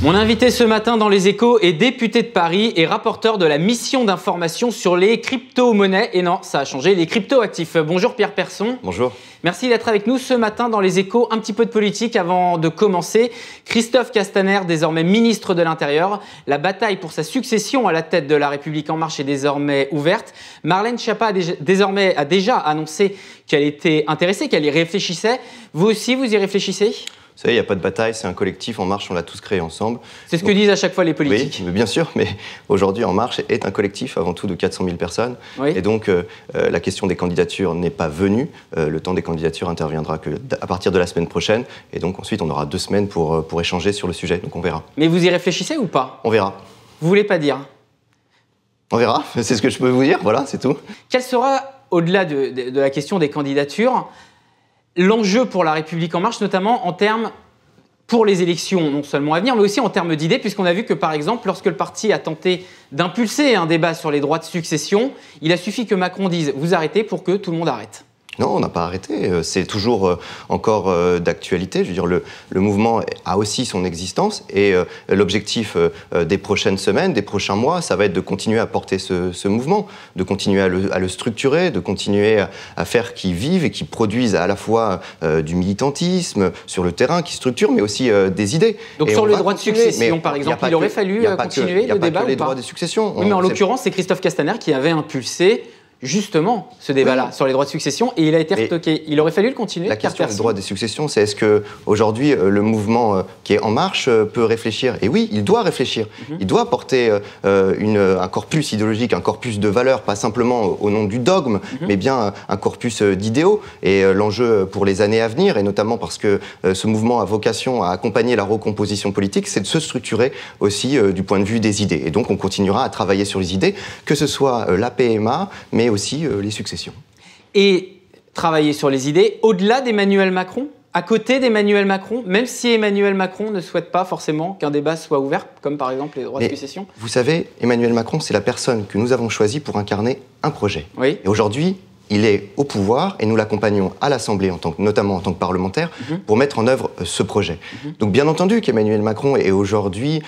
Mon invité ce matin dans Les Échos est député de Paris et rapporteur de la mission d'information sur les crypto-monnaies. Et non, ça a changé, les crypto-actifs. Bonjour Pierre Persson. Bonjour. Merci d'être avec nous ce matin dans Les Échos. Un petit peu de politique avant de commencer. Christophe Castaner, désormais ministre de l'Intérieur. La bataille pour sa succession à la tête de La République En Marche est désormais ouverte. Marlène Schiappa a déjà annoncé qu'elle était intéressée, qu'elle y réfléchissait. Vous aussi, vous y réfléchissez ? Vous savez, il n'y a pas de bataille, c'est un collectif. En Marche, on l'a tous créé ensemble. C'est ce que disent à chaque fois les politiques. Oui, mais bien sûr, mais aujourd'hui, En Marche est un collectif avant tout de 400 000 personnes. Oui. Et donc, la question des candidatures n'est pas venue. Le temps des candidatures interviendra à partir de la semaine prochaine. Et donc, ensuite, on aura 2 semaines pour échanger sur le sujet. Donc, on verra. Mais vous y réfléchissez ou pas ? On verra. Vous voulez pas dire ? On verra, c'est ce que je peux vous dire. Voilà, c'est tout. Quel sera, au-delà de la question des candidatures, l'enjeu pour La République En Marche, notamment en termes pour les élections, non seulement à venir, mais aussi en termes d'idées, puisqu'on a vu que, par exemple, lorsque le parti a tenté d'impulser un débat sur les droits de succession, il a suffi que Macron dise « vous arrêtez » pour que tout le monde arrête. Non, on n'a pas arrêté. C'est toujours encore d'actualité. Je veux dire, le mouvement a aussi son existence et l'objectif des prochaines semaines, des prochains mois, ça va être de continuer à porter ce mouvement, de continuer à le structurer, de continuer à faire qu'il vive et qu'il produise à la fois du militantisme sur le terrain, qui structure, mais aussi des idées. Donc et sur le droit de succession, par exemple, il aurait fallu continuer le débat ou pas ? Il n'y a pas que les droits de succession. Oui, mais en l'occurrence, c'est Christophe Castaner qui avait impulsé justement ce débat-là sur les droits de succession et il a été retoqué. Il aurait fallu le continuer. La question du droit des successions, c'est est-ce qu'aujourd'hui le mouvement qui est En Marche peut réfléchir ? Et oui, il doit réfléchir. Il doit porter un corpus idéologique, un corpus de valeurs, pas simplement au nom du dogme, mais bien un corpus d'idéaux. Et l'enjeu pour les années à venir, et notamment parce que ce mouvement a vocation à accompagner la recomposition politique, c'est de se structurer aussi du point de vue des idées. Et donc on continuera à travailler sur les idées, que ce soit la PMA, mais aussi les successions. Et travailler sur les idées au-delà d'Emmanuel Macron, à côté d'Emmanuel Macron, même si Emmanuel Macron ne souhaite pas forcément qu'un débat soit ouvert, comme par exemple les droits de succession. Vous savez, Emmanuel Macron, c'est la personne que nous avons choisie pour incarner un projet. Oui. Et aujourd'hui, il est au pouvoir et nous l'accompagnons à l'Assemblée, notamment en tant que parlementaire, pour mettre en œuvre ce projet. Donc bien entendu qu'Emmanuel Macron est aujourd'hui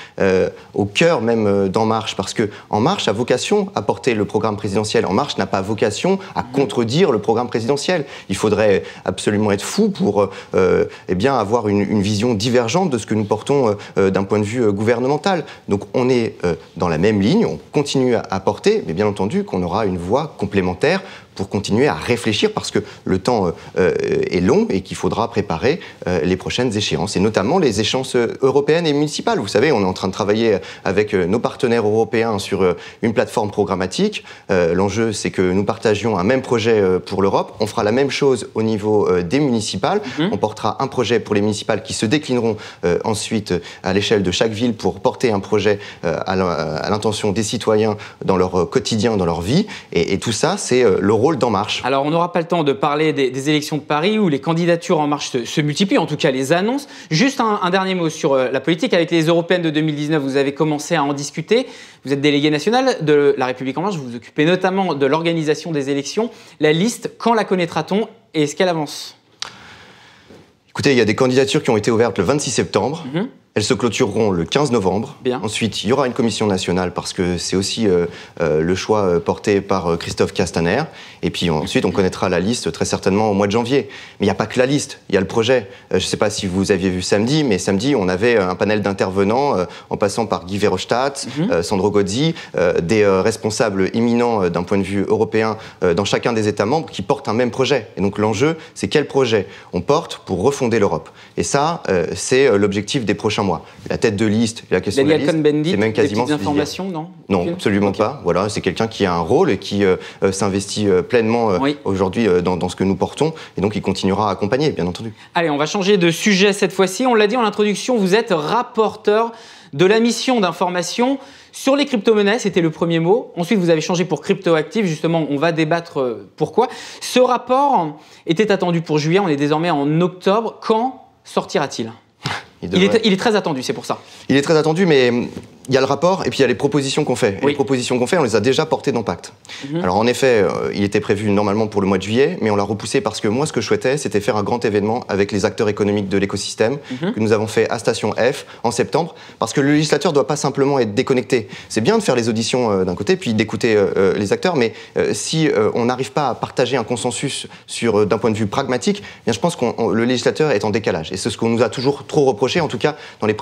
au cœur même d'En Marche, parce que En Marche a vocation à porter le programme présidentiel. En Marche n'a pas vocation à contredire le programme présidentiel. Il faudrait absolument être fou pour avoir une vision divergente de ce que nous portons d'un point de vue gouvernemental. Donc on est dans la même ligne, on continue à porter, mais bien entendu qu'on aura une voie complémentaire pour continuer à réfléchir, parce que le temps est long et qu'il faudra préparer les prochaines échéances, et notamment les échéances européennes et municipales. Vous savez, on est en train de travailler avec nos partenaires européens sur une plateforme programmatique. L'enjeu, c'est que nous partagions un même projet pour l'Europe. On fera la même chose au niveau des municipales. On portera un projet pour les municipales qui se déclineront ensuite à l'échelle de chaque ville pour porter un projet à l'intention des citoyens dans leur quotidien, dans leur vie. Et tout ça, c'est le rôle d'En Marche. Alors, on n'aura pas le temps de parler des élections de Paris où les candidatures En Marche se multiplient, en tout cas les annonces. Juste un dernier mot sur la politique. Avec les européennes de 2019, vous avez commencé à en discuter. Vous êtes délégué national de La République En Marche. Vous vous occupez notamment de l'organisation des élections. La liste, quand la connaîtra-t-on et est-ce qu'elle avance ? Écoutez, il y a des candidatures qui ont été ouvertes le 26 septembre. Elles se clôtureront le 15 novembre. Bien. Ensuite, il y aura une commission nationale parce que c'est aussi le choix porté par Christophe Castaner. Et puis ensuite, on connaîtra la liste très certainement au mois de janvier. Mais il n'y a pas que la liste, il y a le projet. Je ne sais pas si vous aviez vu samedi, mais samedi, on avait un panel d'intervenants en passant par Guy Verhofstadt, Sandro Gozzi, des responsables éminents d'un point de vue européen dans chacun des États membres qui portent un même projet. Et donc l'enjeu, c'est quel projet on porte pour refonder l'Europe. Et ça, c'est l'objectif des prochains mois. La tête de liste, la question de la liste, c'est même quasiment des informations, non ? Non, absolument pas. Voilà, c'est quelqu'un qui a un rôle et qui s'investit pleinement aujourd'hui dans ce que nous portons, et donc il continuera à accompagner, bien entendu. Allez, on va changer de sujet cette fois-ci. On l'a dit en introduction, vous êtes rapporteur de la mission d'information sur les crypto-monnaies, c'était le premier mot. Ensuite, vous avez changé pour crypto-actifs. Justement, on va débattre pourquoi. Ce rapport était attendu pour juillet, on est désormais en octobre. Quand sortira-t-il ? Il est très attendu, c'est pour ça. Il est très attendu, mais il y a le rapport et puis il y a les propositions qu'on fait. Et les propositions qu'on fait, on les a déjà portées dans Pacte. Alors en effet, il était prévu normalement pour le mois de juillet, mais on l'a repoussé parce que moi, ce que je souhaitais, c'était faire un grand événement avec les acteurs économiques de l'écosystème que nous avons fait à Station F en septembre, parce que le législateur ne doit pas simplement être déconnecté. C'est bien de faire les auditions d'un côté, puis d'écouter les acteurs, mais si on n'arrive pas à partager un consensus d'un point de vue pragmatique, bien, je pense que le législateur est en décalage. Et c'est ce qu'on nous a toujours trop reproché, en tout cas dans les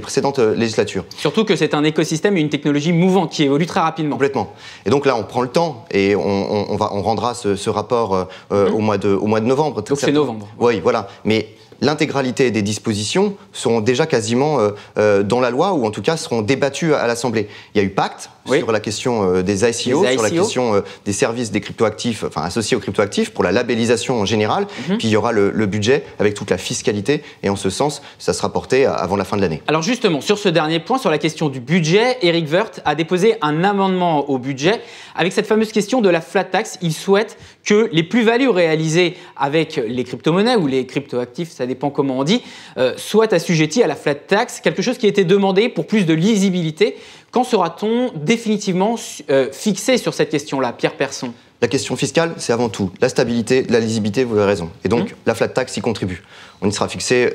précédentes législatures. Surtout que c'est un écosystème et une technologie mouvante qui évolue très rapidement. Complètement. Et donc là, on prend le temps et on rendra ce rapport au mois de novembre. Donc c'est novembre. Oui, voilà. Mais l'intégralité des dispositions seront déjà quasiment dans la loi, ou en tout cas seront débattues à l'Assemblée. Il y a eu Pacte sur la question des ICO, sur la question des services des cryptoactifs, enfin associés aux cryptoactifs, pour la labellisation en général. Puis il y aura le budget avec toute la fiscalité, et en ce sens, ça sera porté avant la fin de l'année. Alors justement, sur ce dernier point, sur la question du budget, Éric Woerth a déposé un amendement au budget avec cette fameuse question de la flat tax. Il souhaite que les plus-values réalisées avec les crypto-monnaies ou les cryptoactifs, ça dépend comment on dit, soient assujetties à la flat tax, quelque chose qui a été demandé pour plus de lisibilité. Quand sera-t-on définitivement fixé sur cette question-là, Pierre Persson ? La question fiscale, c'est avant tout la stabilité, la lisibilité, vous avez raison. Et donc, la flat tax y contribue. On y sera fixé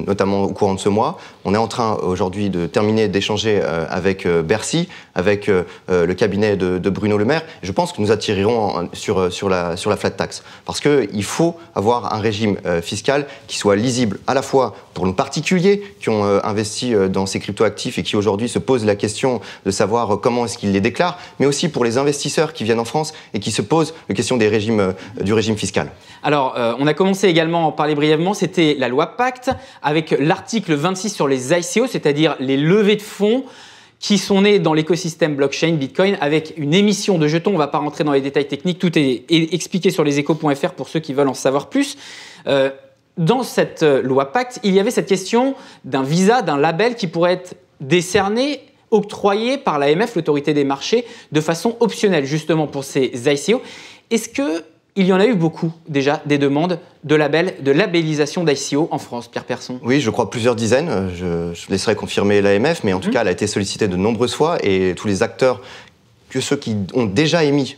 notamment au courant de ce mois. On est en train aujourd'hui de terminer d'échanger avec Bercy, avec le cabinet de Bruno Le Maire. Je pense que nous atterrirons sur la flat tax. Parce qu'il faut avoir un régime fiscal qui soit lisible à la fois pour nos particuliers qui ont investi dans ces cryptoactifs et qui aujourd'hui se posent la question de savoir comment est-ce qu'ils les déclarent, mais aussi pour les investisseurs qui viennent en France et qui se posent la question du régime fiscal. Alors, on a commencé également à en parler brièvement, c'était la loi Pacte, avec l'article 26 sur les ICO, c'est-à-dire les levées de fonds qui sont nées dans l'écosystème blockchain, Bitcoin, avec une émission de jetons. On ne va pas rentrer dans les détails techniques, tout est expliqué sur leséchos.fr pour ceux qui veulent en savoir plus. Dans cette loi Pacte, il y avait cette question d'un visa, d'un label qui pourrait être décerné, octroyé par l'AMF, l'autorité des marchés, de façon optionnelle, justement pour ces ICO. Est-ce qu'il y en a eu beaucoup, déjà, des demandes de labellisation d'ICO en France, Pierre Persson? Oui, je crois plusieurs dizaines. Je laisserai confirmer l'AMF, mais en tout cas, elle a été sollicitée de nombreuses fois, et tous les acteurs, que ceux qui ont déjà émis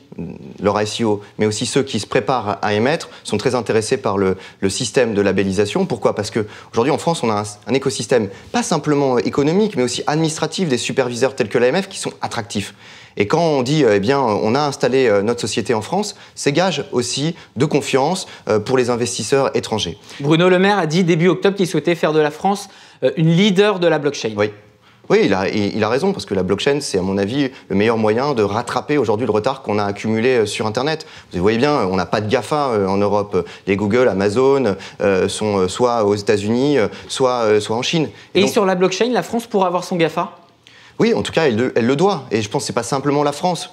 leur ICO, mais aussi ceux qui se préparent à émettre, sont très intéressés par le système de labellisation. Pourquoi? Parce qu'aujourd'hui, en France, on a un écosystème pas simplement économique, mais aussi administratif des superviseurs tels que l'AMF qui sont attractifs. Et quand on dit, eh bien, on a installé notre société en France, c'est gage aussi de confiance pour les investisseurs étrangers. Bruno Le Maire a dit début octobre qu'il souhaitait faire de la France une leader de la blockchain. Oui, il a raison, parce que la blockchain, c'est à mon avis le meilleur moyen de rattraper aujourd'hui le retard qu'on a accumulé sur Internet. Vous voyez bien, on n'a pas de GAFA en Europe. Les Google, Amazon sont soit aux États-Unis, soit en Chine. Et donc, sur la blockchain, la France pourra avoir son GAFA? Oui, en tout cas, elle le doit. Et je pense que ce n'est pas simplement la France.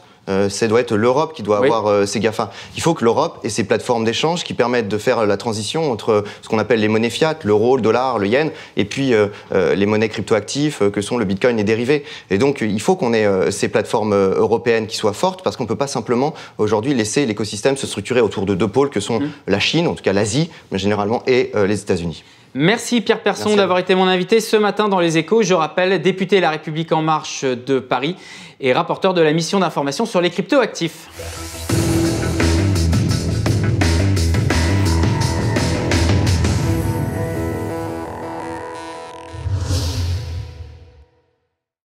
Ça doit être l'Europe qui doit avoir ses GAFA. Il faut que l'Europe ait ses plateformes d'échange qui permettent de faire la transition entre ce qu'on appelle les monnaies fiat, l'euro, le dollar, le yen, et puis les monnaies cryptoactives que sont le bitcoin et dérivés. Et donc, il faut qu'on ait ces plateformes européennes qui soient fortes, parce qu'on ne peut pas simplement aujourd'hui laisser l'écosystème se structurer autour de deux pôles que sont la Chine, en tout cas l'Asie, mais généralement, et les États-Unis. Merci Pierre Persson d'avoir été mon invité ce matin dans Les Échos. Je rappelle, député La République En Marche de Paris et rapporteur de la mission d'information sur les cryptoactifs.